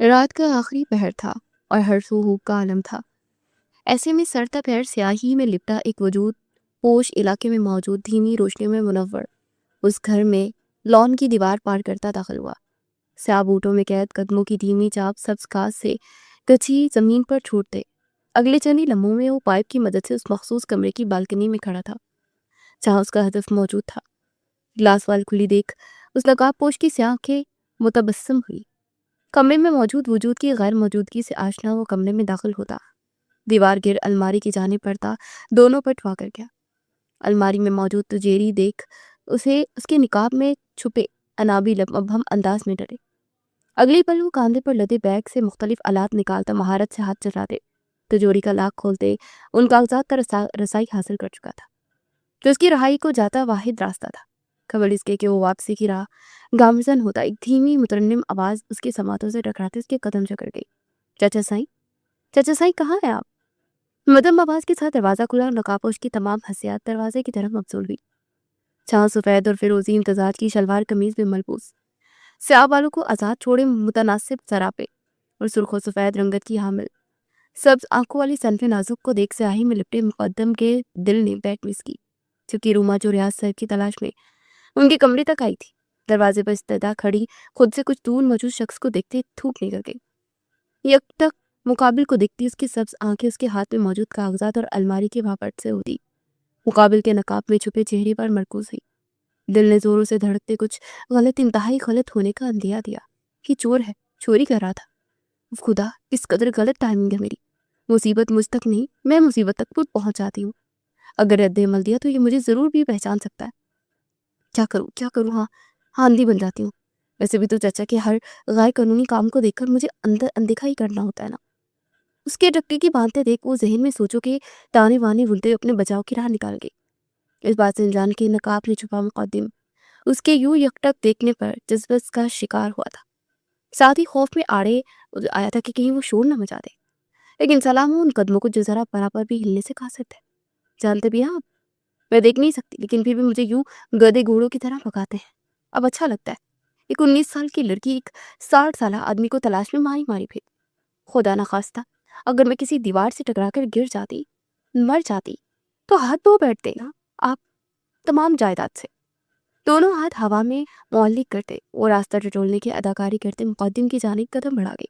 رات کا آخری پہر تھا اور ہر سو ہو کا عالم تھا۔ ایسے میں سرتا پیر سیاہی میں لپٹا ایک وجود پوش علاقے میں موجود دھیمی روشنی میں منور اس گھر میں لان کی دیوار پار کرتا داخل ہوا۔ سیاہ بوٹوں میں قید قدموں کی دھیمی چاپ سبز گھاس سے کچی زمین پر چھوٹتے۔ اگلے چند ہی لمحوں میں وہ پائپ کی مدد سے اس مخصوص کمرے کی بالکنی میں کھڑا تھا جہاں اس کا ہدف موجود تھا۔ گلاس وال کھلی دیکھ اس نقاب پوش کی سیاہ آنکھیں متبسم ہوئی۔ کمرے میں موجود وجود کی غیر موجودگی سے آشنا وہ کمرے میں داخل ہوتا، دیوار گر الماری کی جانب پڑتا، دونوں پر ٹھوا کر گیا۔ الماری میں موجود تجیری دیکھ اسے اس کے نقاب میں چھپے انابی لب مبہم انداز میں ڈرے۔ اگلی پل وہ کاندھے پر لدے بیگ سے مختلف آلات نکالتا مہارت سے ہاتھ چلاتے، تجوری کا لاک کھولتے ان کاغذات پر رسائی حاصل کر چکا تھا جو اس کی رہائی کو جاتا واحد راستہ تھا۔ خبر اس کے کہ وہ واپسی کی راہ گامزن ہوتا، ایک دھیمی مترنم آواز اس کے سماعتوں سے ٹکراتے اس کے قدم جکڑ گئی۔ چچا سائیں، چچا سائیں کہاں ہے آپ؟ مدم آواز کے ساتھ دروازہ کھلا اور نقابپوش کی تمام حسیات دروازے کی طرف مبذول ہوئی۔ جہاں سفید اور فیروزی امتزاج کی شلوار قمیض میں ملبوس، سیاہ بالوں کو آزاد چھوڑے متناسب سراپے اور سرخ و سفید رنگت کی حامل سبز آنکھوں والی صنف نازک کو دیکھ سیاہی میں لپٹے مقدم کے دل نے بیٹھ مس کی، چونکہ روما جو ریاض صاحب کی تلاش میں ان کے کمرے تک آئی تھی، دروازے پر استدا کھڑی خود سے کچھ دور موجود شخص کو دیکھتے تھوک نکل گئی۔ یک تک مقابل کو دیکھتی اس کی سبز آنکھیں اس کے ہاتھ میں موجود کاغذات اور الماری کے واپٹ سے ہوتی مقابل کے نقاب میں چھپے چہرے پر مرکوز ہوئی۔ دل نے زوروں سے دھڑکتے کچھ غلط انتہائی غلط ہونے کا اندیہ دیا کہ چور ہے، چوری کر رہا تھا۔ خدا کس قدر غلط ٹائمنگ ہے میری، مصیبت مجھ تک نہیں میں مصیبت تک خود پہنچ جاتی ہوں۔ اگر رد عمل دیا تو یہ مجھے ضرور بھی پہچان سکتا ہے۔ کیا کروں ہاں اندھی بن جاتی ہوں۔ ویسے بھی تو چچا کے ہر غیر قانونی کام کو دیکھ کر مجھے اندر اندیکھا ہی کرنا ہوتا ہے نا۔ اس کے ڈکے کی باندھتے دیکھ وہ ذہن میں سوچو کہ تانے وانے بنتے اپنے بچاؤ کی راہ نکال گئی۔ اس بات سے انجان کے نقاب نے چھپا مقدم اس کے یوں یکٹک دیکھنے پر جذبت کا شکار ہوا تھا، ساتھ ہی خوف میں آڑے آیا تھا کہ کہیں وہ شور نہ مچا دے۔ لیکن سلام ہو ان قدموں کو جو ذرا برابر بھی ہلنے سے قاصر تھے۔ جانتے بھی ہیں آپ میں دیکھ نہیں سکتی لیکن پھر بھی مجھے یوں گدے گھوڑوں کی طرح بھگاتے ہیں۔ اب اچھا لگتا ہے ایک 19 سال کی لڑکی ایک 60 سالہ آدمی کو تلاش میں ماری پھر۔ خدا نخواستہ اگر میں کسی دیوار سے ٹکرا کر گر جاتی، مر جاتی تو ہاتھ دھو بیٹھتے نا آپ تمام جائیداد سے۔ دونوں ہاتھ ہوا میں معلق کرتے وہ راستہ ٹٹولنے کی اداکاری کرتے مقدم کی جانب قدم بڑھا گئی،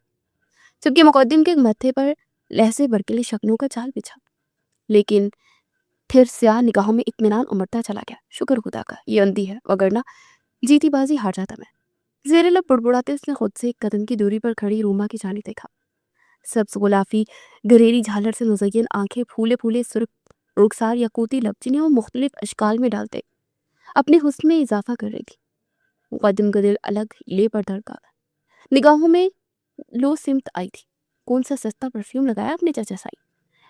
جبکہ مقدم کے متھے پر لہسے برکلے شکنوں کا جال بچھا۔ لیکن پھر سیاہ نگاہوں میں اطمینان امڑتا چلا گیا۔ شکر خدا کا یہ اندھی ہے وگرنہ جیتی بازی ہار جاتا میں۔ زیر لب بڑبڑاتے اس نے خود سے ایک قدم کی دوری پر کھڑی روما کی جانب دیکھا۔ سبز غلافی گھریری جھالر سے مزین آنکھیں، پھولے پھولے سرخ رخسار یاقوتی لب جنہیں وہ مختلف اشکال میں ڈالتے اپنے حسن میں اضافہ کر رہی تھی۔ مقدم کا دل الگ لے پر دھڑکا، نگاہوں میں لو سمت آئی تھی۔ کون سا سستا پرفیوم لگایا اپنے چچا سائی،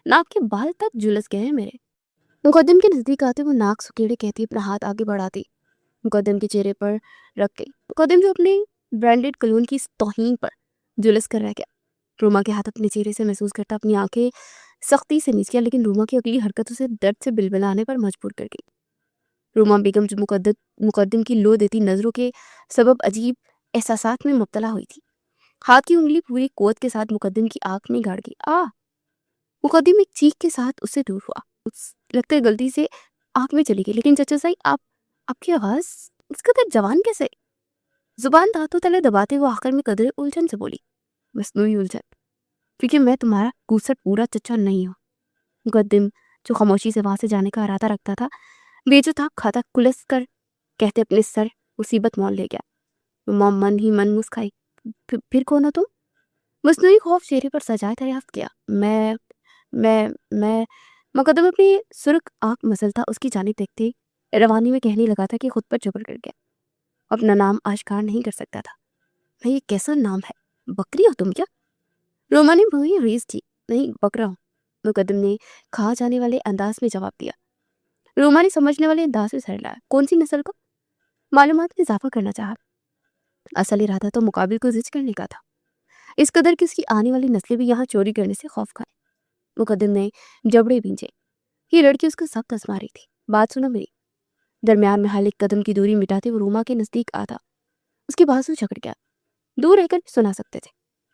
ناک کے بال تک جلس گئے ہیں میرے۔ مقدم کے نزدیک آتے وہ ناک سکیڑے کہتی اپنا ہاتھ آگے بڑھاتی مقدم کے چہرے پر رکھ گئی۔ مقدم جو اپنے برانڈڈ کلون کی توہین پر جلس کر رہ گیا، روما کے ہاتھ اپنے چہرے سے محسوس کرتا اپنی آنکھیں سختی سے نیچ کیا، لیکن روما کی اگلی حرکتوں سے درد سے بلبلانے پر مجبور کر گئی۔ روما بیگم جو مقدم کی لو دیتی نظروں کے سبب عجیب احساسات میں مبتلا ہوئی تھی، ہاتھ کی انگلی پوری قوت کے ساتھ مقدم کی آنکھ میں گاڑ گئی۔ مقدم ایک چیخ کے ساتھ اس سے دور ہوا، لگتا ہے غلطی سے آنکھ میں چلی گئی۔ لیکن چچا سائی آپ کی آواز اس قدر جوان کیسے؟ زبان دانتوں تلے دباتے وہ آخر میں قدر الجھن سے بولی، مصنوعی الجھن، کیونکہ میں تمہارا گوسٹ پورا چچا نہیں ہوں۔ مقدم جو خاموشی سے وہاں سے جانے کا ارادہ رکھتا تھا، بیچو تھا کھاتا کلس کر کہتے اپنے سر مصیبت مول لے گیا۔ مام من ہی من مسکائی، پھر کون ہو تم؟ مصنوعی خوف چہرے پر سجائے دریافت کیا۔ میں مقدم اپنی سرخ آنکھ مسلتا اس کی جانب دیکھتے روانی میں کہنے لگا تھا کہ خود پر جبر کر گیا، اپنا نام آشکار نہیں کر سکتا تھا۔ میں یہ کیسا نام ہے، بکری ہو تم کیا؟ روما نے بھویں ریز کی، نہیں بکرا ہوں، مقدم نے کھا جانے والے انداز میں جواب دیا۔ روما نے سمجھنے والے انداز میں سر ہلایا۔ کون سی نسل کو؟ معلومات میں اضافہ کرنا چاہا، اصل ارادہ تو مقابل کو زچ کرنے کا تھا، اس قدر کہ اس کی آنے والی نسلیں بھی یہاں چوری کرنے سے خوف کھائیں۔ مقدم نے جبڑے بھینجے، یہ لڑکی اس کو سخت آزما رہی تھی۔ بات سنو میری۔ درمیان میں ایک قدم کی دوری مٹاتے وہ روما کے نزدیک آتا، اس کے بازو جکڑ گیا۔ دور رہ کر بھی سنا سکتے تھے،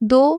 2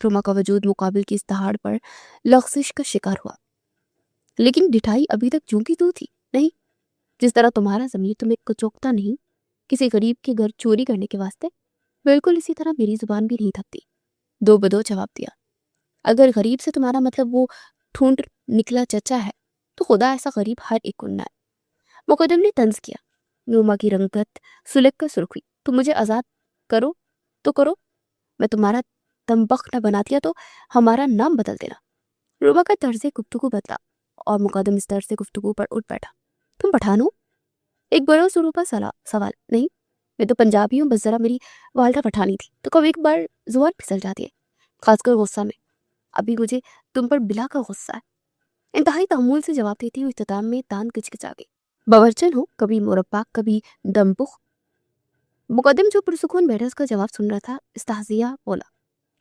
روما کا وجود مقابل کی اس دہاڑ پر لغزش کا شکار ہوا، لیکن ڈٹھائی ابھی تک جوں کی توں تھی. نہیں، جس طرح تمہارا ضمیر تمہیں کچوکتا نہیں کسی غریب کے گھر چوری کرنے کے واسطے، بالکل اسی طرح میری زبان بھی نہیں تھکتی. دو بدو جواب دیا. اگر غریب سے تمہارا مطلب وہ ٹھونٹ نکلا چچا ہے تو خدا ایسا غریب ہر ایک کو نہ ہے. مقدم نے طنز کیا. روما کی رنگت سلگ کر سرخ ہوئی. تم مجھے آزاد کرو تو کرو، میں تمہارا تمبخ نہ بناتی تو ہمارا نام بدل دینا. روما کا طرز گفتگو بدلا اور مقدم اس طرز گفتگو پر اٹھ بیٹھا. تم پٹھان ہو؟ ایک بڑا سروپا سوال. نہیں، میں تو پنجابی ہوں، بس ذرا میری والدہ پٹھانی تھی تو کبھی ایک بار زبان پھسل جاتی ہے، خاص کر غصہ میں. ابھی مجھے تم پر بلا کا غصہ ہے. انتہائی تحمل سے جواب دیتی ہوئی اختتام میں تان کچکچا گئی. باورچن ہو، کبھی مربع کبھی دمبخ. مقدم جو پرسکون بیٹھا اس کا جواب سن رہا تھا استہزیا بولا.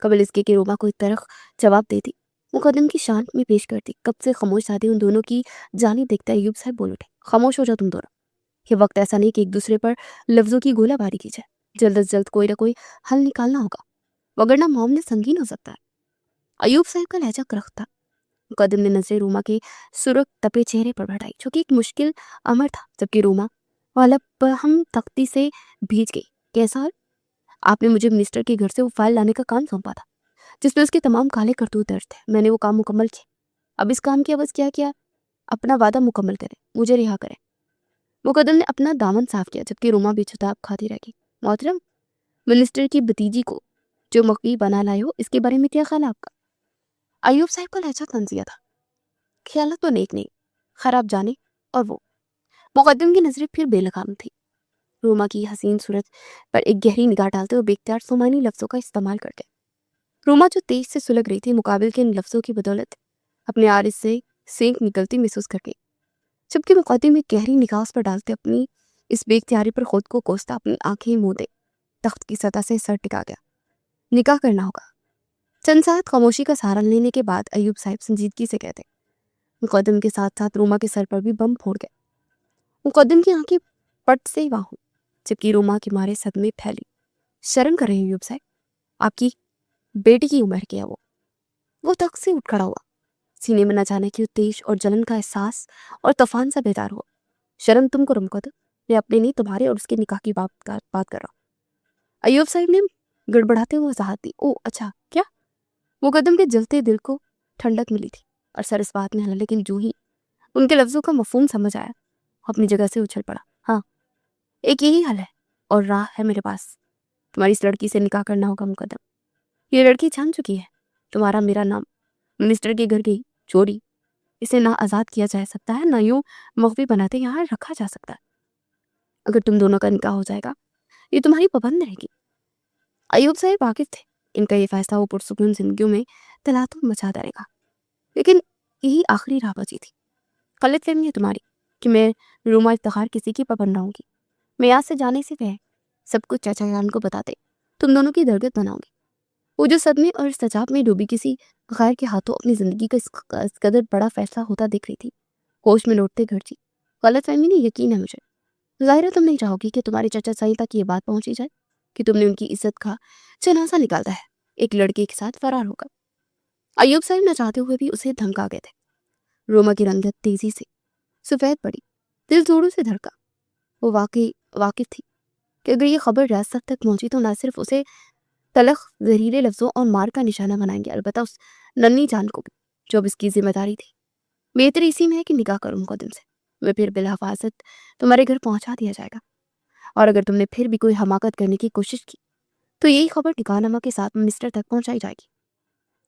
قبل اس کے کہ روما کو ایک طرح جواب دیتی، مقدم کی شان میں پیش کرتی. کب سے خاموش ساتھی ان دونوں کی جانب دیکھتا ایوب صاحب بول اٹھے. خاموش ہو جاؤ تم دونوں. یہ وقت ایسا نہیں کہ ایک دوسرے پر لفظوں کی گولہ باری کی جائے. جلد از جلد کوئی نہ کوئی حل نکالنا ہوگا، وگرنہ معاملہ سنگین ہو سکتا ہے. ایوب صاحب کا لہجہ کرخت تھا. مقدم نے نظریں روما کے سرخ تپے چہرے پر بڑھائی جو کہ ایک مشکل امر تھا، جبکہ روما والا ہم تختی سے بھیج گئی. کیسا حال؟ آپ نے مجھے منسٹر کے گھر سے وہ فائل لانے کا کام سونپا تھا جس میں اس کے تمام کالے کرتوت درج تھے. میں نے وہ کام مکمل کیا. اب اس کام کی عوض کیا اپنا وعدہ مکمل کریں، مجھے رہا کریں. مقدم نے اپنا دامن صاف کیا جبکہ روما بے چتاب کھاتی رہ گئی. محترم، منسٹر کی بھتیجی کو جو مخفی بنا لائے ہو اس کے بارے میں کیا خیال ہے آپ کا؟ ایوب صاحب کا لہجہ طنزیہ تھا. خیالات تو نیک نہیں، خراب جانے. اور وہ مقدم کی نظریں پھر بے لگام تھی. روما کی حسین صورت پر ایک گہری نگاہ ڈالتے ہوئے بے اختیار سومانی لفظوں کا استعمال کرتے. روما جو تیز سے سلگ رہی تھی مقابل کے ان لفظوں کی بدولت اپنے عارض سے سینک نکلتی محسوس کر گئی، جبکہ مقدم میں گہری نگاہ اس پر ڈالتے اپنی اس بے اختیاری پر خود کو کوستا اپنی آنکھیں موندے تخت کی سطح سے سر ٹکا گیا. نکاح کرنا ہوگا. چند ساتھ خاموشی کا سہارا لینے کے بعد ایوب صاحب سنجیدگی سے کہتے. مقدم کے ساتھ ساتھ روما کے سر پر بھی بم پھوڑ گئے. مقدم کی آنکھیں پٹ سے وہاں ہوں جبکہ روما کے مارے صدمے پھیلی. شرم کر رہے ہیں ایوب صاحب، آپ کی بیٹی کی عمر کیا؟ وہ تخت سے اٹھ کھڑا ہوا. سینے میں نہ جانے کی تیش اور جلن کا احساس اور طوفان سا بیدار ہوا. شرم تم کو مقدم، میں اپنے نہیں تمہارے اور اس کے نکاح کی بات کر رہا ہوں. ایوب صاحب نے گڑبڑاتے ہوئے وضاحت دی. او اچھا، کیا؟ مقدم کے جلتے دل کو ٹھنڈک ملی تھی اور سر اس بات میں ہلا، لیکن جو ہی ان کے لفظوں کا مفہوم سمجھ آیا اپنی جگہ سے اچھل پڑا. ہاں، ایک یہی حل ہے اور راہ ہے میرے پاس. تمہاری اس لڑکی سے نکاح کرنا ہوگا مقدم. یہ لڑکی جان چکی ہے تمہارا میرا نام. منسٹر کے گھر گئی چوری. اسے نہ آزاد کیا جا سکتا ہے نہ یوں مخفی بناتے یہاں رکھا جا سکتا ہے. اگر تم دونوں کا نکاح ہو جائے گا یہ تمہاری پابند رہے گی. ایوب صاحب واقف تھے ان کا یہ فیصلہ وہ پرسکون زندگیوں میں تلاطم مچا ڈالے گا، لیکن یہی آخری راہ بچی تھی. غلط فہمی ہے تمہاری کہ میں روما افتخار کسی کی پابند رہوں گی. میں یاد سے جانے سے وہ سب کچھ چاچا جان کو بتاتے تم دونوں کی درگت بناؤں گی. وہ جو صدمے اور سجاب میں ڈوبی کسی غیر کے ہاتھوں اپنی زندگی کا اس قدر بڑا فیصلہ ہوتا دیکھ رہی تھی، ہوش میں لوٹتے گھر جی. غلط فہمی نہیں، یقین ہے مجھے. ظاہر ہے تم نہیں چاہو گی کہ تمہارے چچا سائی تک یہ بات پہنچی جائے کہ تم نے ان کی عزت کا جنازہ نکالتا ہے ایک لڑکے کے ساتھ فرار ہوگا. ایوب صاحب نہ چاہتے ہوئے بھی اسے دھمکا گئے تھے. روما کی رنگت تیزی سے سفید پڑی، دل زوروں سے دھڑکا. وہ واقف تھی کہ اگر یہ خبر ریاست تک پہنچی تو نہ صرف اسے تلخ زہریلے لفظوں اور مار کا نشانہ بنائیں گے، البتہ اس ننھی جان کو بھی جو اب اس کی ذمہ داری تھی. بہتر اسی میں ہے کہ نکاح کروں مقدم سے. میں پھر بالحفاظت تمہارے گھر پہنچا دیا جائے گا، اور اگر تم نے پھر بھی کوئی حماقت کرنے کی کوشش کی تو یہی خبر نکاح نامہ کے ساتھ منسٹر تک پہنچائی جائے گی.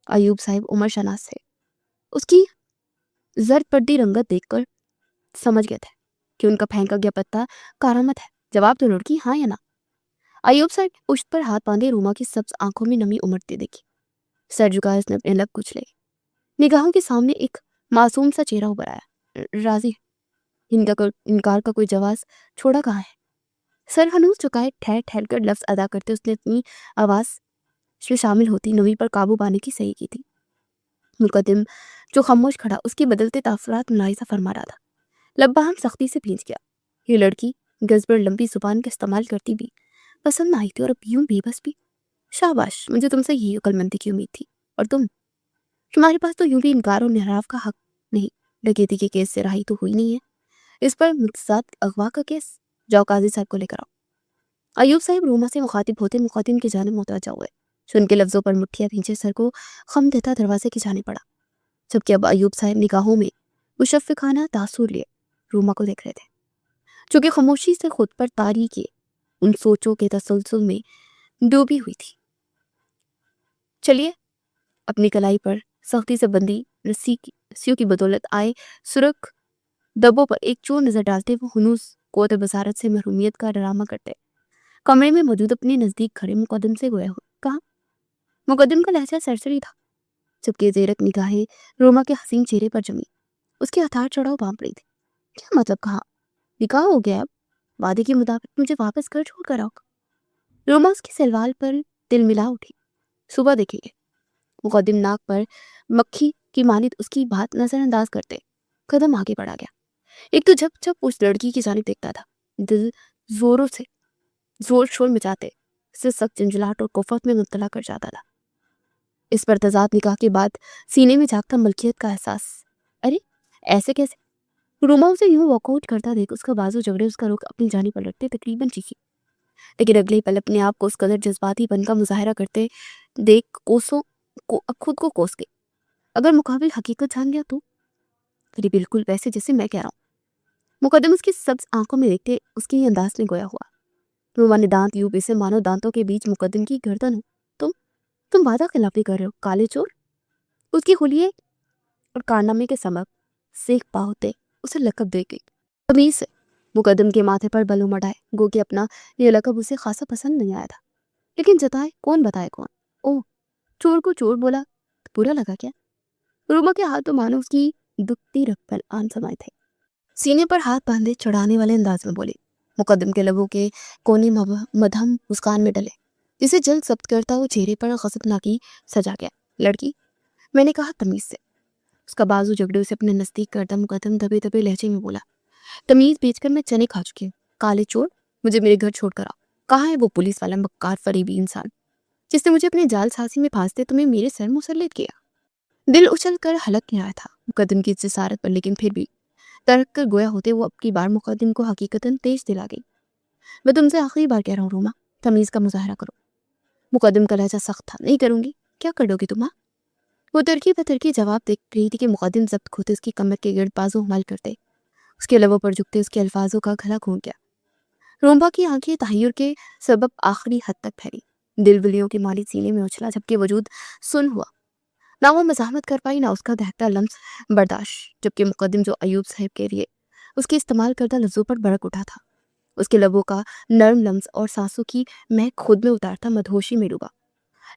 ایوب صاحب عمر شناس تھے. اس کی زرد پردی رنگت دیکھ کر سمجھ گئے تھے کہ ان کا پھینکا گیا پتا کارآمد ہے. جواب دو لڑکی، ہاں یا نہ. ایوب صاحب نے پشت پر ہاتھ باندھے روما کی سبز آنکھوں میں نمی امڑتی دیکھی. سر جھکائے اس نے اپنے لب کچلے. نگاہوں کے سامنے ایک معصوم سا چہرہ ابھر آیا. راضی انکار کا کوئی جواز چھوڑا کہاں ہے؟ سر ہنوز چکائے ٹھہر ٹھہر کر لفظ ادا کرتے اس نے اپنی آواز میں شامل ہوتی نمی پر قابو پانے کی صحیح کی تھی. مقدم جو خاموش کھڑا اس کے بدلتے تاثرات ملاحظہ فرما رہا تھا. لب بہم سختی سے بھینچ گیا. یہ لڑکی گزبر لمبی زبان کا استعمال کرتی بھی پسند نہ آئی تھی اور اب یوں بے بس بھی. شاباش، مجھے تم سے یہی عقل مندی کی امید تھی. اور تمہارے پاس تو یوں بھی انکار اور انحراف کا حق نہیں. ڈکیتی کے کیس سے رہائی تو ہوئی نہیں ہے. اس پر متضاد اغوا کا کیس. جاؤ قاضی صاحب کو لے کر آؤ. ایوب صاحب روما سے مخاطب ہوتے مقدم کی جانب متوجہ ہوئے. سن کے لفظوں پر مٹھیاں بھینچے سر کو خم دیتا دروازے کی جانب پڑا، جبکہ اب ایوب صاحب نگاہوں میں مشفقانہ تاثر لیے روما کو دیکھ رہے تھے، چونکہ خاموشی سے خود پر طاری کے ان سوچوں کے تسلسل میں ڈوبی ہوئی تھی. چلیے. اپنی کلائی پر سختی سے بندی رسیوں کی بدولت آئے سرخ دبوں پر ایک چور نظر ڈالتے وہ ہنوز قوت بصارت سے محرومیت کا ڈرامہ کرتے کمرے میں موجود اپنے نزدیک کھڑے مقدم سے گویا کہا. مقدم کا لہجہ سرسری تھا، جبکہ زیرک نگاہیں روما کے حسین چہرے پر جمی. اس کی ہتھیار چڑھاؤ بانپ رہی تھی. کیا مطلب؟ کہا نکاح ہو گیا، اب وعدے کے مطابق مجھے واپس گھر چھوڑ کر آؤ. روما اس کی سلوال پر دل ملا اٹھی. صبح دیکھیں گے. مقدم ناک پر مکھی کی مانند اس کی بات نظر انداز کرتے قدم آگے بڑھا گیا. ایک تو جب اس لڑکی کی جانب دیکھتا تھا دل زور شور مچاتے اسے سخت جنجلاہٹ اور کوفت میں مبتلا کر جاتا تھا. اس پر تضاد نکاح کے بعد سینے میں جاگتا ملکیت کا احساس. ارے ایسے کیسے؟ روما اسے یوں واک آؤٹ کرتا دیکھ اس کا بازو جگڑے اس کا رخ اپنی جانب پلٹتے تقریباً چیخی، لیکن اگلے پل اپنے آپ کو اس قدر جذباتی بن کا مظاہرہ کرتے دیکھ خود کو کوس گئی. اگر مقابل حقیقت جان گیا تو پھر بالکل ویسے جیسے میں کہہ رہا ہوں. مقدم اس کی سبز آنکھوں میں دیکھتے اس کے انداز میں گویا ہوا. روما نے دانت یوں سے مانو دانتوں کے بیچ مقدم کی گردن ہو. تم وعدہ خلافی کر رہے ہو کالے چور. اس کی خلیے اور کارنامے کے سبب سیکھ پا ہوتے اسے لقب دے گئی. تمیز سے مقدم کے ماتھے پر بل امڑ آئے، گو کہ اپنا یہ لقب اسے خاصا پسند نہیں آیا تھا. لیکن جتائے کون بتائے کون. اوہ چور کو چور بولا تو برا لگا کیا؟ روما کے ہاتھ تو مانو اس کی دکھتی رپل آن سمائے تھے. سینے پر ہاتھ باندھے چڑھانے والے انداز میں بولے. مقدم کے لبوں کے کونے مدھم مسکان میں ڈلے، جسے جلد ضبط کرتا وہ چہرے پر غضبناکی سجا گیا. لڑکی، میں نے کہا تمیز سے. اس کا بازو جگڑے اسے اپنے نزدیک کرتا مقدم دبے دبے لہجے میں بولا. تمیز بیچ کر میں چنے کھا چکی ہوں. کالے چور، مجھے میرے گھر چھوڑ کر آؤ. کہاں ہے وہ پولیس والا مکار فریبی انسان جس نے مجھے اپنے جال سازی میں پھانستے تمہیں میرے سر مسلط کیا؟ دل اچھل کر حلق نہیں آیا تھا مقدم کی جسارت پر، لیکن پھر بھی ترک کر گویا ہوتے وہ اب کی بار مقدم کو حقیقتاً تیز دلا گئی. میں تم سے آخری بار کہہ رہا ہوں روما، تمیز کا مظاہرہ کرو. مقدم کا لہجہ سخت تھا. نہیں کروں گی. کیا کر دو گی تم؟ وہ ترکی بترکی جواب دیکھ رہی تھی کہ مقدم ضبط کھوتے اس کی کمر کے گرد بازو حمل کرتے اس کے لبوں پر جھکتے اس کے الفاظوں کا گلا گھونٹ گیا. روما کی آنکھیں تحیر کے سبب آخری حد تک پھیلی، دل بلیوں کی ماری سینے میں اچھلا، جبکہ وجود سن ہوا. نہ وہ مزاحمت کر پائی، نہ اس کا دہتا لمس برداشت، جبکہ مقدم جو ایوب صاحب کے لیے اس کے استعمال کردہ لفظوں پر بڑک اٹھا تھا، اس کے لبوں کا نرم لمس اور سانسوں کی مہک خود میں اتارتا مدہوشی میں ڈوبا.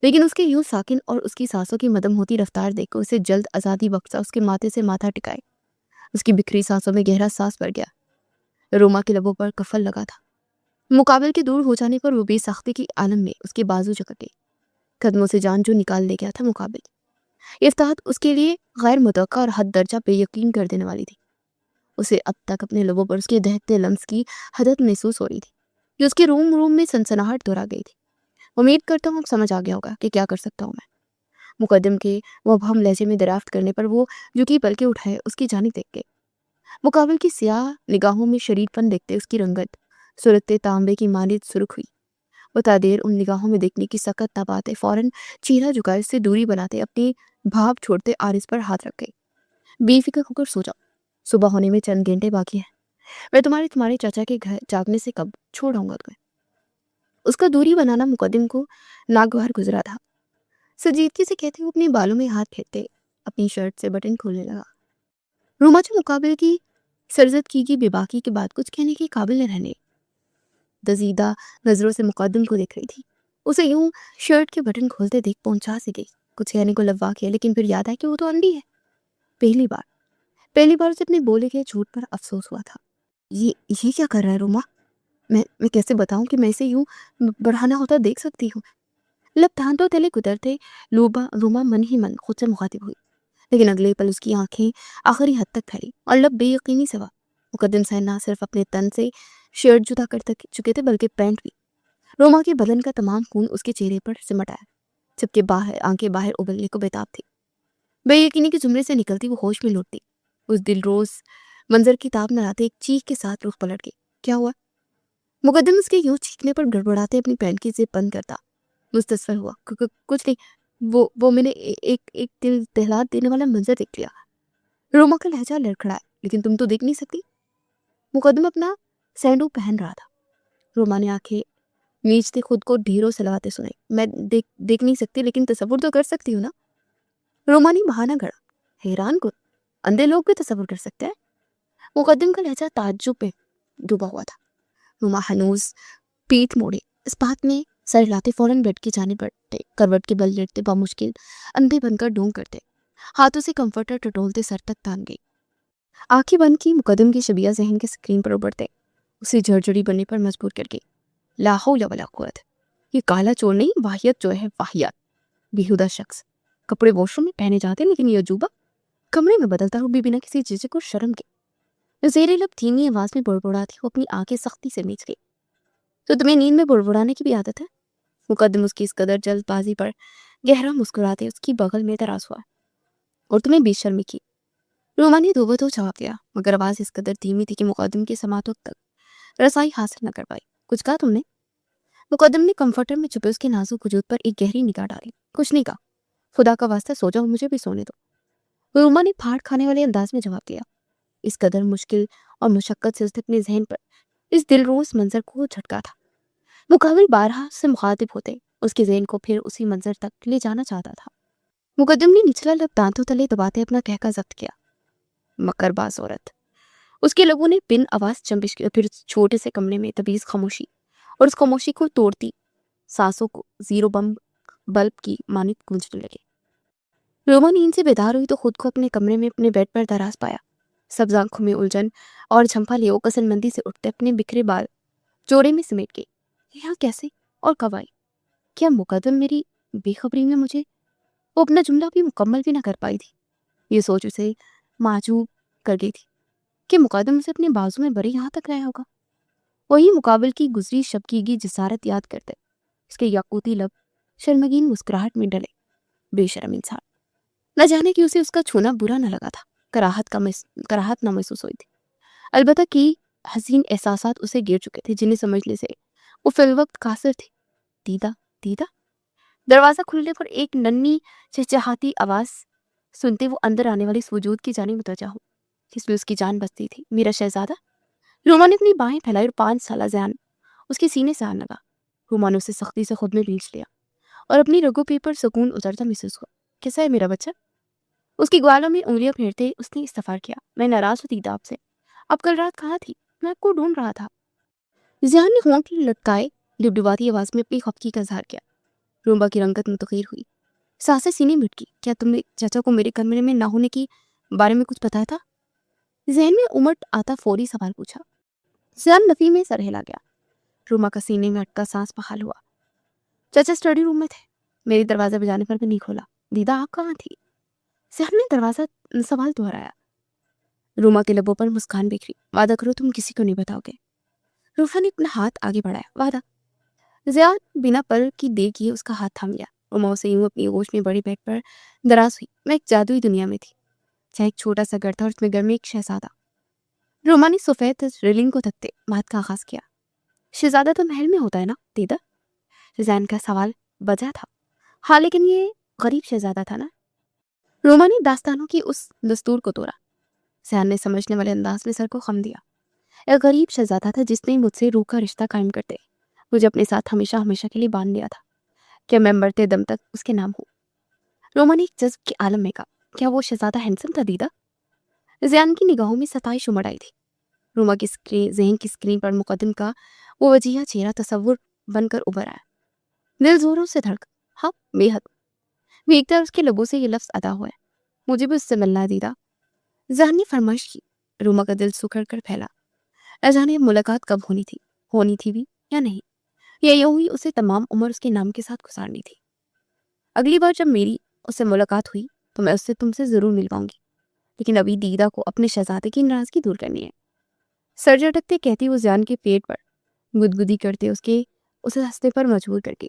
لیکن اس کے یوں ساکن اور اس کی سانسوں کی مدم ہوتی رفتار دیکھ کر اسے جلد آزادی بخشا اس کے ماتھے سے ماتھا ٹکائے. اس کی بکھری سانسوں میں گہرا سانس بھر گیا. روما کے لبوں پر کفل لگا تھا. مقابل کے دور ہو جانے پر وہ بے سختی کی عالم میں اس کے بازو جکڑ گئی. قدموں سے جان جو نکال لے گیا تھا مقابل. افتاد اس کے لیے غیر متوقع اور حد درجہ بے یقین کر دینے والی تھی. اسے اب تک اپنے لبوں پر اس کے دہتے لمس کی حدت محسوس ہو رہی تھی جو اس کے روم میں سنسناہٹ دہرا گئی تھی. امید کرتا ہوں اب سمجھ آ گیا ہوگا کہ کیا کر سکتا ہوں میں. مقدم کے مبہم لہجے میں دریافت کرنے پر وہ جھکی پلکیں اٹھائے اس کی جانب دیکھ گئے. مقابل کی سیاہ نگاہوں میں شریر پن دیکھتے اس کی رنگت صورت تانبے کی مانند سرخ ہوئی. وہ تادیر ان نگاہوں میں دیکھنے کی سکت نہ پاتے فوراً چہرہ جھکائے اس سے دوری بناتے اپنی بھاپ چھوڑتے آرس پر ہاتھ رکھ گئی. بے فکر ہو کر سو جاؤ، صبح ہونے میں چند گھنٹے باقی ہیں. میں تمہارے چاچا کے گھر جاگنے سے کب چھوڑ آؤں گا تمہیں. اس کا دوری بنانا مقدم کو ناگوار گزرا تھا. سنجیدگی سے کہتے ہوئے اپنے بالوں میں ہاتھ پھیرتے اپنی شرٹ سے بٹن کھولنے لگا. روما جو مقابل کی سرزدگی کی بے باکی کے بعد کچھ کہنے کے قابل نہ رہنے دزیدہ نظروں سے مقدم کو دیکھ رہی تھی. اسے یوں شرٹ کے بٹن کھولتے دیکھ پہنچا سی گئی. کچھ کہنے کو لبوا کیا، لیکن پھر یاد آیا کہ وہ تو انڈی ہے. پہلی بار اسے اپنے بولے گئے جھوٹ پر افسوس ہوا تھا. یہ کیا کر رہا ہے روما؟ میں کیسے بتاؤں کہ میں اسے یوں بڑھانا ہوتا دیکھ سکتی ہوں. لب دھانتوں تلے گزرتے روما من ہی من خود سے مخاطب ہوئی، لیکن اگلے پل اس کی آنکھیں آخری حد تک پھیلی اور لب بے یقینی سے ہوا. مقدم صاحب نہ صرف اپنے تن سے شرٹ جدا کر چکے تھے بلکہ پینٹ بھی. روما کے بدن کا تمام خون اس کے چہرے پر سمٹ آیا، جبکہ آنکھیں باہر ابلنے کو بےتاب تھی۔ بے یقینی کے زمرے سے نکلتی وہ ہوش میں لوٹتی۔ اس دل روز منظر کی تاب نہ لاتے ایک چیخ کے ساتھ رخ پلٹ گئی۔ کیا ہوا؟ مقدم اس کے یوں چیخنے پر گڑبڑاتے اپنی پینٹ کی زپ بند کرتا۔ مستصفر ہوا۔ کچھ نہیں، وہ میں نے ایک دل دہلا دینے والا منظر دیکھ لیا۔ روما کا لہجہ لڑکھڑا ہے، لیکن تم تو دیکھ نہیں سکتی۔ مقدم اپنا سینڈو پہن رہا تھا۔ روما نے آنکھیں نیچتے خود کو ڈھیروں سے لگاتے سنائی۔ میں دیکھ نہیں سکتی، لیکن تصور تو کر سکتی ہوں نا۔ روما نے بہانہ گھڑا۔ حیران کن، اندھے لوگ بھی تصور کر سکتے ہیں۔ مقدم کا لہجہ تعجب میں ڈوبا ہوا تھا۔ روما ہنوز پیٹھ موڑے اس بات میں سر ہلاتے فوراً بیڈ کی جانب بڑھتے، کروٹ کے بل لیٹتے، بامشکل اندھے بن کر ڈونگ کرتے، ہاتھوں سے کمفرٹر ٹٹولتے سر تک تان گئی۔ آنکھیں بند کی، مقدم کی شبیہ ذہن کے سکرین پر ابھرتے اسے جھرجھری بننے پر مجبور کر گئی۔ لا حول ولا قوت، یہ کالا چور نہیں، واہیت جو ہے واہیات، بیہودہ شخص۔ کپڑے واش روم میں پہنے جاتے، لیکن یہ عجوبہ کمرے میں بدلتا ہو بھی بنا کسی جھجک اور شرم کے۔ زیر لب دھیمی آواز میں بڑبڑاتی وہ اپنی آنکھیں سختی سے میچ گئی۔ تو تمہیں نیند میں بڑبڑانے کی بھی عادت ہے؟ مقدم اس کی اس قدر جلد بازی پر گہرا مسکراتے اس کی بغل میں دراز ہوا۔ اور تمہیں بے شرمی کی؟ روما نے دو بدو جواب دیا، مگر آواز اس قدر دھیمی تھی کہ مقدم کے سماعتوں تک رسائی حاصل نہ کر پائی۔ کچھ کہا تم نے؟ مقدم نے کمفرٹر میں چھپے اس کے نازک وجود پر ایک گہری نگاہ ڈالی۔ کچھ نہیں کہا، خدا کا واسطہ سو جاؤ، مجھے بھی سونے دو۔ روما نے پھاڑ کھانے والے انداز میں جواب دیا۔ اس قدر مشکل اور مشقت سے اس نے اپنے ذہن پر اس دل روز منظر کو جھٹکا تھا۔ مقابل بارہا سے مخاطب ہوتے اس کے ذہن کو پھر اسی منظر تک لے جانا چاہتا تھا۔ مقدم نے نچلا لب دانتوں تلے دباتے اپنا کہکا ضبط کیا۔ مکر باز عورت۔ اس کے لبوں نے بن آواز چمبش کیا، پھر چھوٹے سے کمرے میں تبیز خاموشی، اور اس خاموشی کو توڑتی سانسوں کو زیرو بم بلب کی مانند گونجنے لگے۔ روما نیند سے بیدار ہوئی تو خود کو اپنے کمرے میں اپنے بیڈ پر دراز پایا۔ سبز آنکھوں میں الجھن اور جھمپا لیے وہ کسن مندی سے اٹھتے اپنے بکھرے بال جوڑے میں سمیٹ گئی۔ یہاں کیسے اور کب آئی؟ کیا مقدم میری بے خبری میں مجھے وہ اپنا جملہ بھی مکمل بھی نہ کر پائی تھی؟ یہ سوچ اسے معجوب کر گئی تھی کہ مقدم اسے اپنے بازو میں بری یہاں تک رہا ہوگا۔ وہی مقابل کی گزری شبگیگی جسارت یاد کرتے اس کے یاقوتی لب شرمگین مسکراہٹ میں ڈلے۔ بے شرم انسان، نہ جانے کہ اسے اس کا چھونا برا نہ لگا تھا، کراہت نہ محسوس ہوئی تھی، البتہ کہ حسین احساسات اسے گر چکے تھے جنہیں سمجھنے سے وہ فی الوقت قاصر تھی۔ دیدہ دروازہ کھلنے پر ایک ننھی چہچہاتی آواز سنتے وہ اندر آنے والے اس وجود کی جانب متوجہ ہو جس میں اس کی جان بستی تھی۔ میرا شہزادہ؟ روما نے اپنی باہیں پھیلائی اور 5 سالہ ذہن اس کے سینے سے آن لگا۔ روما نے اسے سختی سے خود میں لیچ لیا اور اپنی رگوں پہ پر سکون اترتا محسوس ہوا۔ کیسا ہے میرا بچہ؟ اس کی گوالوں میں انگلیاں پھیرتے اس نے استفسار کیا۔ میں ناراض ہوتی تھی آپ سے، آپ کل رات کہاں تھی؟ میں آپ کو ڈھونڈ رہا تھا۔ ذہن نے ہونٹ لٹکائے ڈبڈباتی آواز میں اپنی خفگی کا اظہار کیا۔ روما کی رنگت متغیر ہوئی، سانسیں سینے میں اٹکی۔ کیا تم نے چاچا کو میرے کمرے میں نہ ہونے کی بارے میں کچھ بتایا تھا؟ ذہن میں امٹ آتا فوری سوال پوچھا۔ ذہن نفی میں سر ہلا گیا۔ روما کا سینے میں اٹکا سانس بحال ہوا۔ چاچا اسٹڈی روم میں تھے، میری دروازہ بجانے پر بھی نہیں کھولا۔ دیدہ آپ کہاں تھی؟ ذہن نے دروازہ سوال دہرایا۔ روما کے لبوں پر مسکان بکھری۔ وعدہ کرو تم کسی کو نہیں بتاؤ گے۔ روما نے اپنا ہاتھ آگے بڑھایا۔ وعدہ؟ ذہن بنا پر کی دے کیے اس کا ہاتھ تھام لیا۔ روما اسے یوں اپنی گوش میں بڑی بیڈ پر دراز ہوئی۔ میں ایک جادوئی دنیا میں تھی، جہاں ایک چھوٹا سا گھر تھا اور اس میں گھر میں ایک شہزادہ۔ روما نے سفید ریلنگ کو تکتے بات کا آغاز کیا۔ شہزادہ تو محل میں ہوتا ہے نا دیدہ؟ ذہن کا سوال بجا تھا۔ ہاں، لیکن یہ غریب شہزادہ تھا نا۔ روما نے داستانوں کی اس دستور کو توڑا۔ ذہن نے سمجھنے والے انداز میں سر کو خم دیا۔ ایک غریب شہزادہ تھا جس نے مجھ سے روح کا رشتہ قائم کرتے مجھے اپنے ساتھ ہمیشہ کے لیے باندھ لیا تھا کہ میں مرتے دم تک اس کے نام ہوں۔ روما نے ایک جذب کے عالم میں کہا۔ کیا وہ شہزادہ ہینڈسم تھا دیدہ؟ ذہن کی نگاہوں میں ستائش امڑ آئی تھی۔ روما کی ذہن کی اسکرین پر مقدم کا وہ وجیہہ چہرہ تصور بن کر ابھر آیا۔ دل زوروں سے دھڑک۔ ہاں، بے حد۔ بھیگتا اس کے لبوں سے یہ لفظ ادا ہوا ہے۔ مجھے بھی اس سے ملنا ہے دیدہ۔ ذہن نے فرمائش کی۔ روما کا دل سکڑ کر پھیلا۔ نہ جانے اب ملاقات کب ہونی تھی بھی یا نہیں، یا یوں ہی اسے تمام عمر اس کے نام کے ساتھ گزارنی تھی۔ اگلی بار جب میری اس سے ملاقات ہوئی تو میں تم سے ضرور ملواؤں گی، لیکن ابھی دیدہ کو اپنے شہزادے کی ناراضگی دور کرنی ہے۔ سر جھٹکتے کہتی وہ ذہن کے پیٹ پر گدگدی کرتے اسے ہنسنے پر مجبور کر گئی۔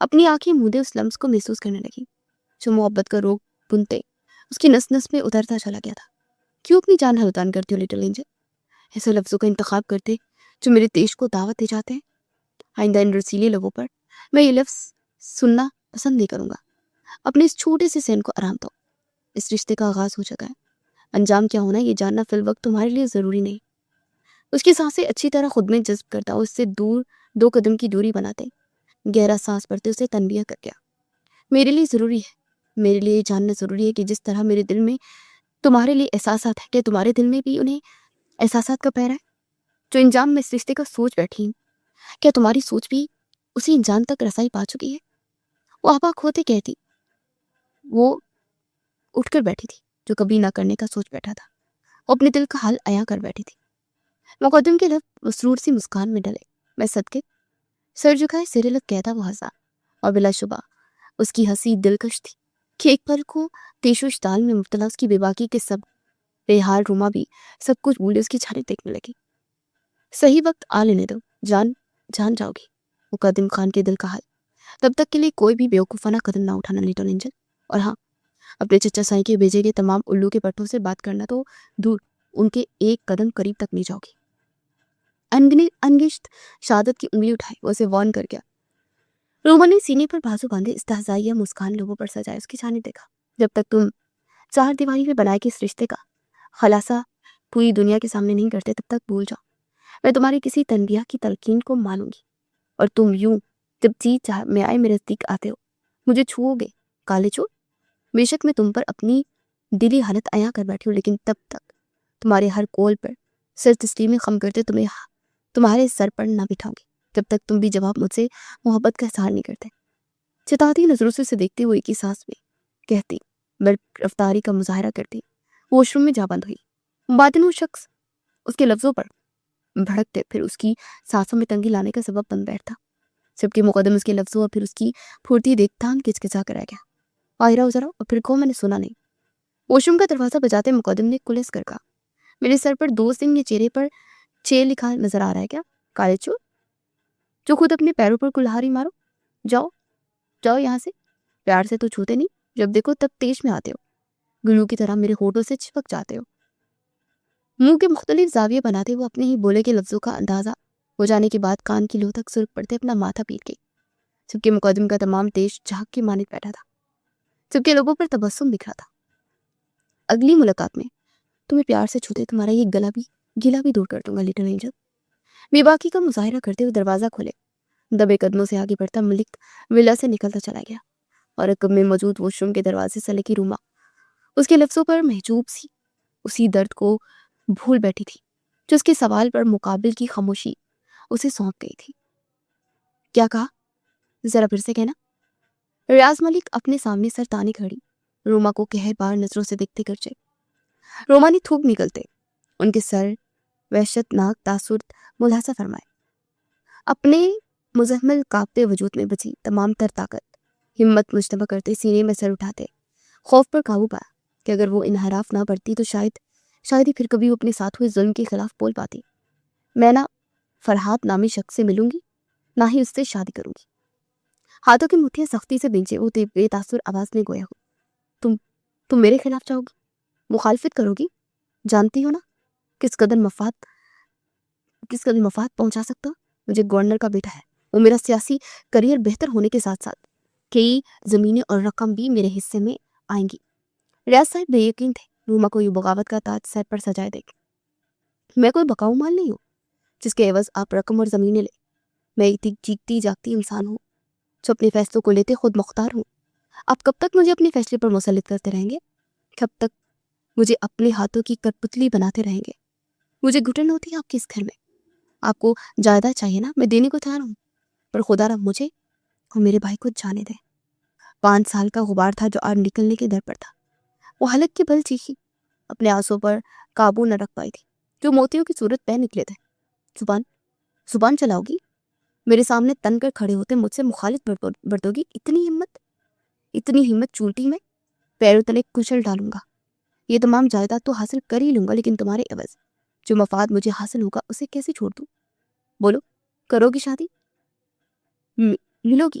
اپنی آنکھیں مودے اس لمس کو محسوس کرنے لگی جو محبت کا روگ بنتے اس کی نس نس میں اترتا چلا گیا تھا. کیوں اپنی جان ہلکان کرتی ہو لٹل اینجل؟ ایسے لفظوں کا انتخاب کرتے جو میرے دیش کو دعوت دے جاتے ہیں. آئندہ ان رسیلے لبوں پر میں یہ لفظ سننا پسند نہیں کروں گا. اپنے اس چھوٹے سے سین کو آرام دو. اس رشتے کا آغاز ہو چکا ہے. انجام کیا ہونا یہ جاننا فی الوقت تمہارے لیے ضروری نہیں. اس کی سانسیں اچھی طرح خود میں جذب کرتا اس سے دور 2 قدم کی دوری بناتے گہرا سانس پڑتے اسے تنبیہ کر گیا. میرے لیے ضروری ہے. میرے لیے یہ جاننا ضروری ہے کہ جس طرح میرے دل میں تمہارے لیے احساسات ہیں کہ تمہارے دل میں بھی انہیں احساسات کا پہرا ہے. جو انجام میں اس رشتے کا سوچ بیٹھی ہوں کیا تمہاری سوچ بھی اسی انجام تک رسائی پا چکی ہے؟ وہ آباک ہوتے کہتی. وہ اٹھ کر بیٹھی تھی جو کبھی نہ کرنے کا سوچ بیٹھا تھا. وہ اپنے دل کا حل عیاں کر بیٹھی تھی. مقدم کے لب مسرور سی مسکان میں ڈلے. میں صدقے سر جھکائے سرے لگ کہتا وہ ہنسا اور بلا شبہ اس کی ہنسی دلکش تھی کہ ایک پل کو تیش و اشتعال میں مبتلا اس کی بے باکی کے سب بے حال روما بھی سب کچھ بھولے اس کی چھالی دیکھنے لگی. صحیح وقت آ لینے دو. جان جاؤ گی. مقدم خان کے دل کا حل. تب تک کے لیے کوئی بھی بیوقوفانہ قدم نہ اٹھانا لٹل اینجل. اور ہاں اپنے چچا سائی کے بھیجے گئے تمام الو کے پٹھوں سے بات کرنا تو دور ان کے ایک قدم قریب تک نہیں جاؤ گی. انگشت شہادت کی انگلی اٹھائی وہ اسے وارن کر گیا. روما نے سینے پر بازو باندھے استہزائیہ مسکان لوگوں پر سجائے اس کی چھانے دیکھا. جب تک تم 4 دیواری میں بنائے کے اس رشتے کا خلاصہ پوری دنیا کے سامنے نہیں کرتے تب تک بھول جاؤ. میں تمہاری کسی تنبیہ کی تلقین کو مانوں گی اور تم یوں جب جی چاہ میں آئے میرے نزدیک آتے ہو مجھے چھوؤ گے کالے چور. بے شک میں تم پر اپنی دلی حالت عیاں کر بیٹھی ہوں لیکن تب تک تمہارے ہر کول پر سر تسلیمی خم کرتے تمہارے سر پر نہ بٹھاؤں گی جب تک تم بھی جواب مجھ سے محبت کا اظہار نہیں کرتے. چتاتی نظروں سے دیکھتے ہوئے ایک ہی سانس میں کہتی بلڈ رفتاری کا مظاہرہ کرتی واش روم میں جا بند ہوئی. باطن وہ شخص اس کے لفظوں پر بھڑکتے پھر اس کی سانسوں میں تنگی لانے کا سبب بن بیٹھتا. جبکہ مقدم اس کے لفظوں اور پھر اس کی پھرتی دیکھتا کچکچا کر رہ گیا. آئرہ ہو ذرا اور پھر کو میں نے سنا نہیں. واش روم کا دروازہ بجاتے مقدم نے کلس کر کہا میرے سر پر 2 سنگ یا چہرے پر 6 لکھا نظر آ رہا ہے کیا کالے چور جو خود اپنے پیروں پر کلہاری مارو. جاؤ یہاں سے. پیار سے تو چھوتے نہیں جب دیکھو تب تیش میں آتے ہو. گلو کی طرح میرے ہونٹوں سے چپک جاتے ہو. منہ کے مختلف زاویے بناتے وہ اپنے ہی بولے کے لفظوں کا اندازہ ہو جانے کے بعد کان کی لو تک سرخ پڑتے اپنا ماتھا پیٹ گئی. جبکہ مقدم کا تمام دیش جھاگ کے مانے بیٹھا تھا. جبکہ لوگوں پر تبسم دکھ رہا تھا. اگلی ملاقات میں تمہیں پیار سے چھوتے تمہارا یہ گلا بھی دور کر دوں گا لٹل اینجل. بے باکی کا مظاہرہ کرتے ہوئے دروازہ کھولے دبے قدموں سے آگے بڑھتا ملک ولا سے نکلتا چلا گیا اور رقب میں موجود واش روم کے دروازے سے لگی روما اس کے لفظوں پر محجوب سی اسی درد کو بھول بیٹھی تھی جو اس کے سوال پر مقابل کی خاموشی اسے سونپ گئی تھی. کیا کہا ذرا پھر سے کہنا. ریاض ملک اپنے سامنے سر تانے کھڑی روما کو قہر بار نظروں سے دیکھتے کرچے. روما نے تھوک نکلتے ان کے سر وحشت ناک تاثر ملاحظہ فرمائے. اپنے مزمل کانپتے وجود میں بچی تمام تر طاقت ہمت مجتمع کرتے سینے میں سر اٹھاتے خوف پر قابو پایا کہ اگر وہ انحراف نہ پڑتی تو شاید ہی پھر کبھی وہ اپنے ساتھ ہوئے ظلم کے خلاف بول پاتی. میں نہ فرحات نامی شخص سے ملوں گی نہ ہی اس سے شادی کروں گی. ہاتھوں کی مٹھیاں سختی سے بھیجے وہ بے تاثر آواز میں گویا ہو. تم میرے خلاف چاہو گی مخالفت کرو گی. جانتی ہو نا کس قدر مفاد پہنچا سکتا. مجھے گورنر کا بیٹا ہے. وہ میرا سیاسی کریئر بہتر ہونے کے ساتھ ساتھ کئی زمینیں اور رقم بھی میرے حصے میں آئیں گی. ریاض صاحب بے یقین تھے روما کو یہ بغاوت کا تاج سر پر سجائے دے. میں کوئی بکاؤ مال نہیں ہوں جس کے عوض آپ رقم اور زمینیں لے. میں ایک جیگتی جاگتی انسان ہوں جو اپنے فیصلوں کو لیتے خود مختار ہوں. آپ کب تک مجھے اپنے فیصلے پر مسلط کرتے رہیں گے؟ کب تک مجھے اپنے ہاتھوں کی کٹپتلی بناتے رہیں گے؟ مجھے گھٹن ہوتی ہے آپ کے اس گھر میں. آپ کو جائیداد چاہیے نا, میں دینے کو تیار ہوں, پر خدا رب مجھے اور میرے بھائی کو جانے دیں. 5 سال کا غبار تھا جو آج نکلنے کے در پر تھا. وہ حلق کے بل چیخی اپنے آنسوں پر قابو نہ رکھ پائی تھی جو موتیوں کی صورت پہ نکلے تھے. زبان چلاؤ گی, میرے سامنے تن کر کھڑے ہوتے مجھ سے مخالف برتو گی. اتنی ہمت چولٹی میں پیروں تلے کچل ڈالوں گا. یہ تمام جائیداد تو حاصل کر ہی لوں گا, لیکن تمہارے عوض جو مفاد مجھے حاصل ہوگا اسے کیسے چھوڑ دوں؟ بولو, کرو گی شادی؟ ملو گی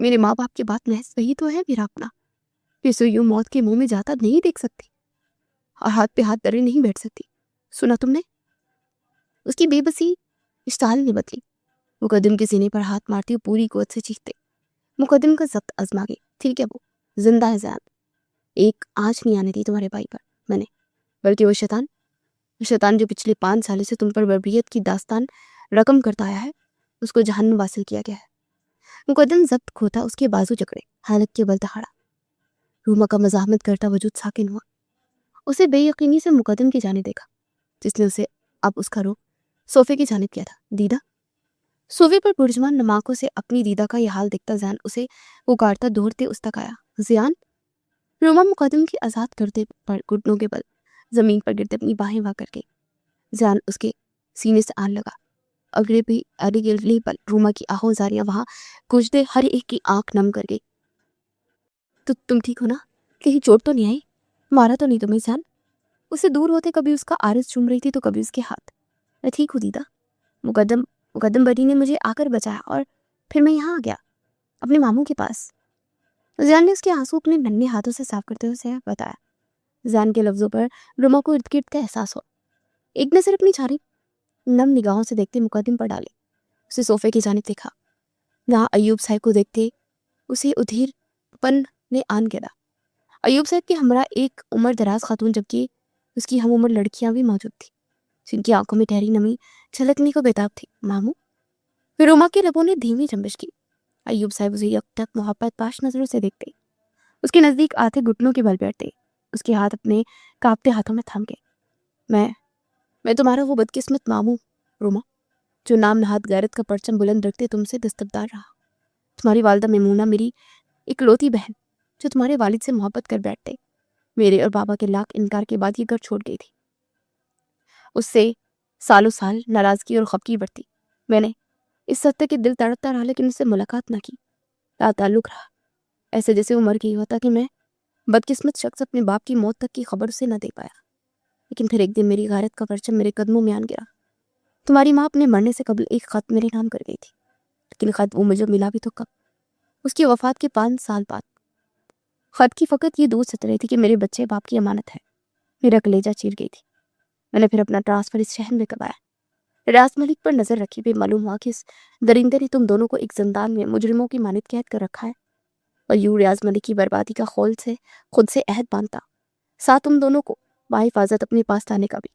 میرے ماں باپ کی بات محض وہی تو ہے میرا اپنا، جسے یوں موت کے منہ میں جاتا نہیں دیکھ سکتی اور ہاتھ پہ ہاتھ درے نہیں بیٹھ سکتی۔ سنا تم نے؟ اس کی بے بسی اشتعال نہیں بدلی۔ مقدم کے سینے پر ہاتھ مارتی اور پوری قوت سے چیختے۔ مقدم کا ضبط آزما گئی۔ ٹھیک ہے، وہ زندہ ہے زیان، ایک آنچ نہیں آنے دی تمہارے بھائی پر میں نے، بلکہ وہ شیطان جو پچھلے 5 سالوں سے تم پر بربریت کی داستان رقم کرتا آیا ہے، اس کو جہنم واصل کیا گیا ہے۔ مقدم ضبط کھوتا، اس کے بازو جکڑے، حالت کے بل دہاڑا۔ روما کا مزاحمت کرتا وجود ساکن ہوا۔ اسے بے یقینی سے مقدم کی جانب دیکھا، جس نے اسے اب اس کا رخ صوفے کی جانب کیا تھا۔ دیدہ؟ صوفے پر پرجمان نماکوں سے اپنی دیدہ کا یہ حال دیکھتا زیان اسے پکارتا دوڑتے اس تک آیا۔ زیان؟ روما مقدم کی آزاد کرتے پر گھٹنوں کے بل زمین پر گرتے اپنی باہیں وا کر کے زیان اس کے سینے سے آن لگا۔ اگلے پل روما کی آہو زاریاں وہاں گونجتے ہر ایک کی آنکھ نم کر گئی۔ تو تم ٹھیک ہو نا؟ کہیں چوٹ تو نہیں آئی؟ مارا تو نہیں تمہیں زیان؟ اسے دور ہوتے کبھی اس کا عارض چوم رہی تھی تو کبھی اس کے ہاتھ۔ میں ٹھیک ہوں دیدہ، مقدم بری نے مجھے آ کر بچایا اور پھر میں یہاں آ گیا اپنے ماموں کے پاس۔ زیان نے اس کے آنسو اپنے ننھے ہاتھوں سے صاف کرتے ہوئے بتایا۔ زیان کے لفظوں پر روما کو ارد گرد کا احساس ہوا۔ ایک نظر اپنی چھاری نم نگاہوں سے دیکھتے مقدم پر ڈالے، اسے صوفے کی جانب دیکھا۔ یہاں ایوب صاحب کو دیکھتے اسے ادھیر پن نے آن گرا۔ ایوب صاحب کے ہمراہ ایک عمر دراز خاتون جبکہ اس کی ہم عمر لڑکیاں بھی موجود تھی، جن کی آنکھوں میں ٹھہری نمی چھلکنے کو بےتاب تھی۔ ماموں؟ پھر روما کے لبوں نے دھیمی جنبش کی۔ ایوب صاحب اسے یک ٹک محبت پاش نظروں سے دیکھتے، اس کے نزدیک آتے گھٹنوں کے بل بیٹھتے، اس کے ہاتھ اپنے کانپتے ہاتھوں میں تھام گئے۔ میں تمہارا وہ بدقسمت ماموں روما، جو نام نہاد غیرت کا پرچم بلند رکھتے تم سے دستبردار رہا۔ تمہاری والدہ میمونہ میری اکلوتی بہن، جو تمہارے والد سے محبت کر بیٹھتے، میرے اور بابا کے لاکھ انکار کے بعد یہ گھر چھوڑ گئی تھی۔ اس سے سالوں سال ناراضگی اور خفگی بڑھتی۔ میں نے اس حد تک کہ دل تڑپتا رہا لیکن اس سے ملاقات نہ کی، لا تعلق رہا، ایسے جیسے وہ مر گئی ہو، تاکہ میں بدقسمت شخص اپنے باپ کی موت تک کی خبر اسے نہ دے پایا۔ لیکن پھر ایک دن میری غیرت کا پرچم میرے قدموں میں آن گرا۔ تمہاری ماں اپنے مرنے سے قبل ایک خط میرے نام کر گئی تھی، لیکن خط وہ مجھے ملا بھی تو کب؟ اس کی وفات کے 5 سال بعد۔ خط کی فقط یہ 2 سطریں تھی کہ میرے بچے باپ کی امانت ہے۔ میرا کلیجہ چیر گئی تھی۔ میں نے پھر اپنا ٹرانسفر اس شہر میں کروایا۔ ریاض ملک پر نظر رکھی پہ معلوم ہوا کہ اس درندے نے تم دونوں کو ایک زندان میں مجرموں کی مانند قید کر رکھا ہے، اور یوں ریاض ملک کی بربادی کا خود سے عہد باندھتا، ساتھ تم دونوں کو بحفاظت اپنے پاس لانے کا بھی۔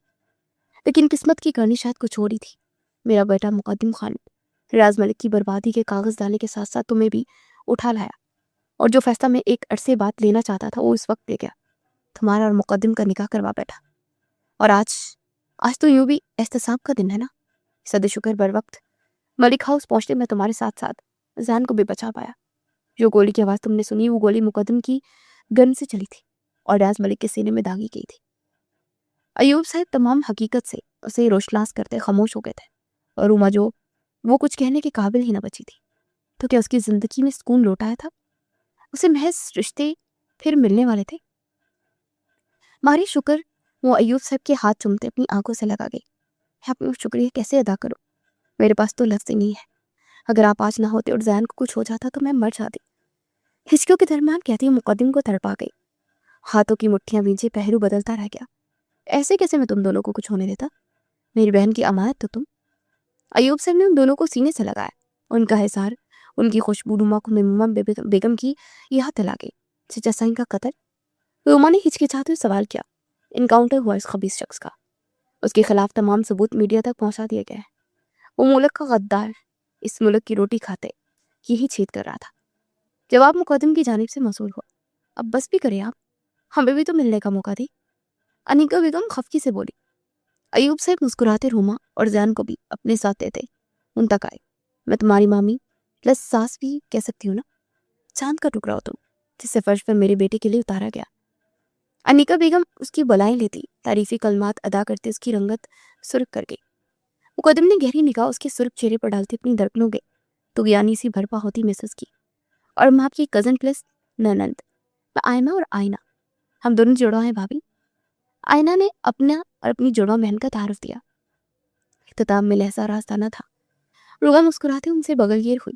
لیکن قسمت کی کرنی شاید کچھ اور ہی تھی۔ میرا بیٹا مقدم خان ریاض ملک کی بربادی کے کاغذ ڈالنے کے ساتھ ساتھ تمہیں بھی اٹھا لایا، اور جو فیصلہ میں ایک عرصے بعد لینا چاہتا تھا وہ اس وقت لے گیا، تمہارا اور مقدم کا نکاح کروا بیٹھا۔ اور آج تو یوں بھی احتساب کا دن ہے نا۔ صد شکر بر وقت ملک ہاؤس پہنچنے میں تمہارے ساتھ ساتھ زان کو بھی بچا پایا۔ جو گولی کی آواز تم نے سنی وہ گولی مقدم کی گن سے چلی تھی اور ریاض ملک کے سینے میں داغی گئی تھی۔ ایوب صاحب تمام حقیقت سے اسے روشناس کرتے خاموش ہو گئے تھے، اور روما جو وہ کچھ کہنے کے قابل ہی نہ بچی تھی، تو کیا اس کی زندگی میں سکون لوٹ آیا تھا؟ اسے محض رشتے پھر ملنے والے تھے۔ ماری شکر وہ ایوب صاحب کے ہاتھ چومتے اپنی آنکھوں سے لگا گئی۔ میں اپنا شکریہ کیسے ادا کروں؟ میرے پاس تو لفظ نہیں ہے۔ اگر آپ آج نہ ہوتے اور زین کو کچھ ہو جاتا تو میں مر جاتی۔ ہچکیوں کے درمیان کہتی مقدم کو تڑپا گئی۔ ہاتھوں کی مٹھیاں بھیجے، پہلو بدلتا رہ گیا۔ ایسے کیسے میں تم دونوں کو کچھ ہونے دیتا؟ میری بہن کی امانت تو تم۔ ایوب صاحب نے ان دونوں کو سینے سے لگایا، ان کا حصار، ان کی خوشبو روما کو میمونہ بیگم کی یاد دلا گئی۔ چچا سائن کا قتل؟ روما نے ہچکچاتے ہوئے سوال کیا۔ انکاؤنٹر ہوا اس خبیث شخص کا، اس کے خلاف تمام ثبوت میڈیا تک پہنچا دیے گئے ہیں۔ وہ ملک کا غدار، اس ملک کی روٹی کھاتے یہی چھید کر رہا تھا۔ جواب مقدم کی جانب سے موصول ہوا۔ اب بس بھی کریں آپ، ہمیں بھی تو ملنے کا موقع دیں۔ انیکا بیگم خفگی سے بولی۔ ایوب صاحب مسکراتے روما اور زین کو بھی اپنے ساتھ دیتے ان تک آئے۔ میں تمہاری مامی پلس ساس بھی کہہ سکتی ہوں نا؟ چاند کا ٹکڑا ہو تم، جس سے فرش پر میرے بیٹے کے لیے اتارا گیا۔ انیکا بیگم اس کی بلائیں لیتی، تعریفی کلمات ادا کرتے اس کی رنگت سرخ کر گئی۔ مقدم نے گہری نگاہ اس کے سرخ چہرے پر ڈالتی اپنی دھڑکنوں گئے تو یعنی سی بھرپا ہوتی مسز کی، اور میں آپ کی کزن پلس ننند، میں آئمہ اور آئینہ، ہم دونوں جڑواں ہیں بھابھی۔ آئینہ نے اپنا اور اپنی جڑواں بہن کا تعارف دیا۔ اختتام میں لہجہ راستانہ تھا۔ روما مسکراتے ان سے بغل گیر ہوئی۔